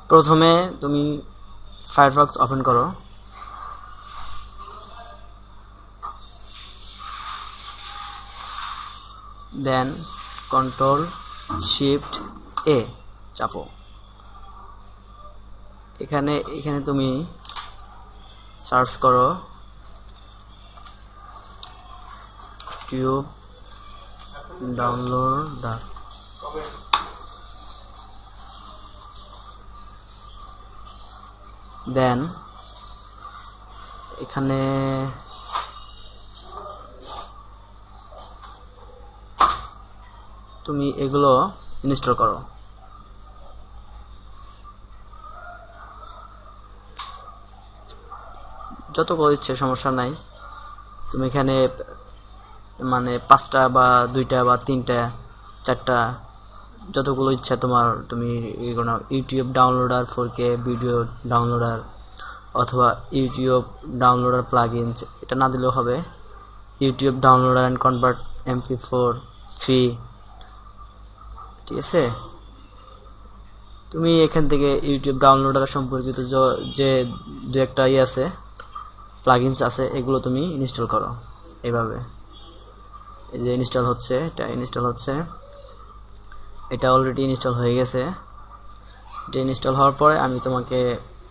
প্রথমে তুমি Firefox open করো, দেন Ctrl+Shift+A চাপো। এখানে তুমি সার্চ করো টিউব ডাউনলোডার। দেন এখানে তুমি এগুলো ইনস্টল করো। যতগুলো ইচ্ছে সমস্যা নাই, তুমি এখানে মানে 5টা বা 2টা বা 3টা 4টা যতগুলো ইচ্ছা তোমার তুমি এগুলো YouTube downloader 4K video downloader অথবা ইউটিউব ডাউনলোডার প্লাগইনস, এটা না দিলেও হবে। YouTube downloader and convert MP4 3, ঠিক আছে। তুমি এখান থেকে ইউটিউব ডাউনলোডার সম্পর্কিত যে দু একটা আছে প্লাগইনস আছে, এগুলো তুমি ইনস্টল করো। এইভাবে এই যে ইনস্টল হচ্ছে, এটা অলরেডি ইনস্টল হয়ে গেছে। এটা ইনস্টল হওয়ার পরে আমি তোমাকে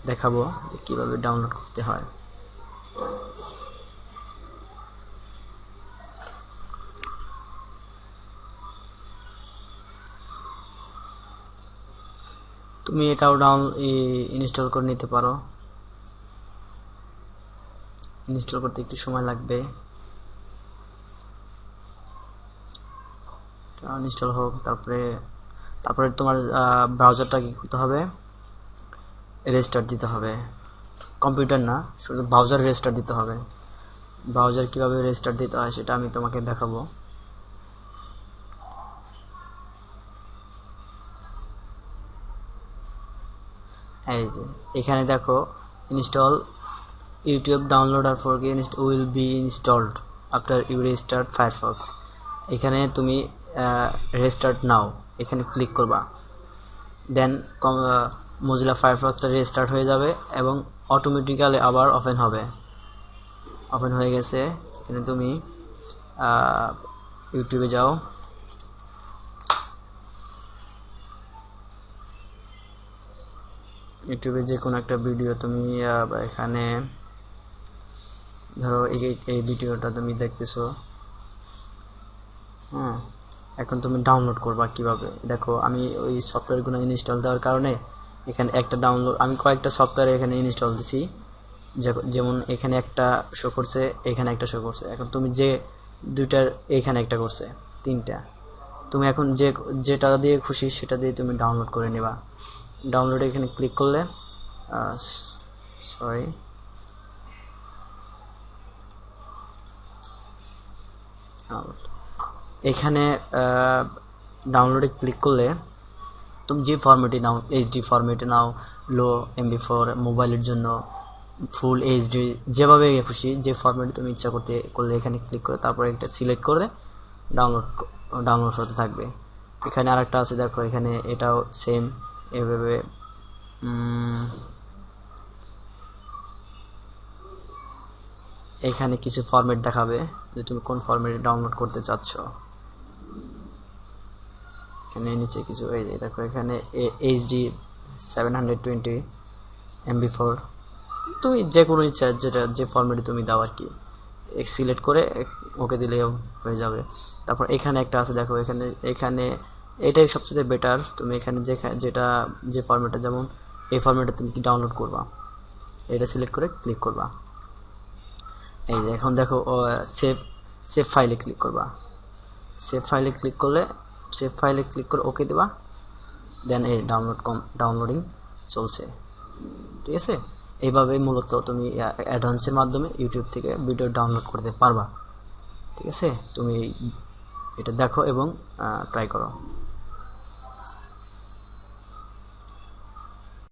দেখাবো যে কিভাবে ডাউনলোড করতে হয়। তুমি এটাও ইনস্টল করে নিতে পারো। ইনস্টল করতে একটু সময় লাগবে, ইনস্টল হোক। তারপরে তোমার ব্রাউজারটা কি করতে হবে, রেস্টার্ট দিতে হবে। কম্পিউটার না, শুধু ব্রাউজার রেস্টার্ট দিতে হবে। ব্রাউজার কিভাবে রেস্টার্ট দিতে হয় সেটা আমি তোমাকে দেখাবো। এই যে এখানে দেখো install YouTube downloader 4K will be installed after you restart Firefox. এখানে তুমি রেস্টার্ট নাও এখানে ক্লিক করবা। দেন মোজিলা ফায়ারফক্সটা রেস্টার্ট হয়ে যাবে এবং অটোমেটিক্যালি আবার ওপেন হবে। ওপেন হয়ে গেছে। এখানে তুমি ইউটিউবে যাও, ইউটিউবে যে কোনো একটা ভিডিও তুমি এখানে ধরো এই ভিডিওটা তুমি দেখতেছো, এখন তুমি ডাউনলোড করবা কিভাবে দেখো। আমি ওই সফটওয়্যারগুলো ইনস্টল দেওয়ার কারণে এখানে একটা ডাউনলোড, আমি কয়েকটা সফটওয়্যার এখানে ইনস্টল দিছি। যেমন এখানে একটা শো করছে, এখানে একটা শো করছে। এখন তুমি যে দুইটার এখানে একটা করছে, 3টা। তুমি এখন যেটা দিয়ে খুশি সেটা দিয়ে তুমি ডাউনলোড করে নেবা। ডাউনলোডে এখানে ক্লিক করলে এখানে ডাউনলোডে ক্লিক করলে তুমি যে ফরম্যাটে নাও, HD ফরম্যাটে নাও, লো MP4, মোবাইলের জন্য ফুল HD, যেভাবে খুশি যে ফরম্যাটে তুমি ইচ্ছা করলে এখানে ক্লিক করে তারপরে একটা সিলেক্ট করে ডাউনলোড হতে থাকবে। এখানে আরেকটা আছে দেখো, এখানে এটাও সেম এভাবে এখানে কিছু ফরম্যাট দেখাবে যে তুমি কোন ফরম্যাটে ডাউনলোড করতে চাচ্ছ। এখানে নিচে কিছু এই দেখো, এখানে HD 720 MP4, তুমি যে কোনো ইচ্ছা যে ফরম্যাটে তুমি দাও আর কি, সিলেক্ট করে ওকে দিলে হয়ে যাবে। তারপর এখানে একটা আছে দেখো, এখানে এটাই সবচেয়ে বেটার। তুমি এখানে যে ফরম্যাটে, যেমন এই ফরম্যাটে তুমি কি ডাউনলোড করবা, এটা সিলেক্ট করে ক্লিক করবা। এই যে এখন দেখো সেভ ফাইলে ক্লিক করবা। সেভ ফাইলে ক্লিক করে ওকে দেবা। দেন এই ডাউনলোডিং চলছে, ঠিক আছে। এইভাবে মূলত তুমি অ্যাডভান্সের মাধ্যমে ইউটিউব থেকে ভিডিও ডাউনলোড করতে পারবা, ঠিক আছে। তুমি এটা দেখো এবং ট্রাই করো।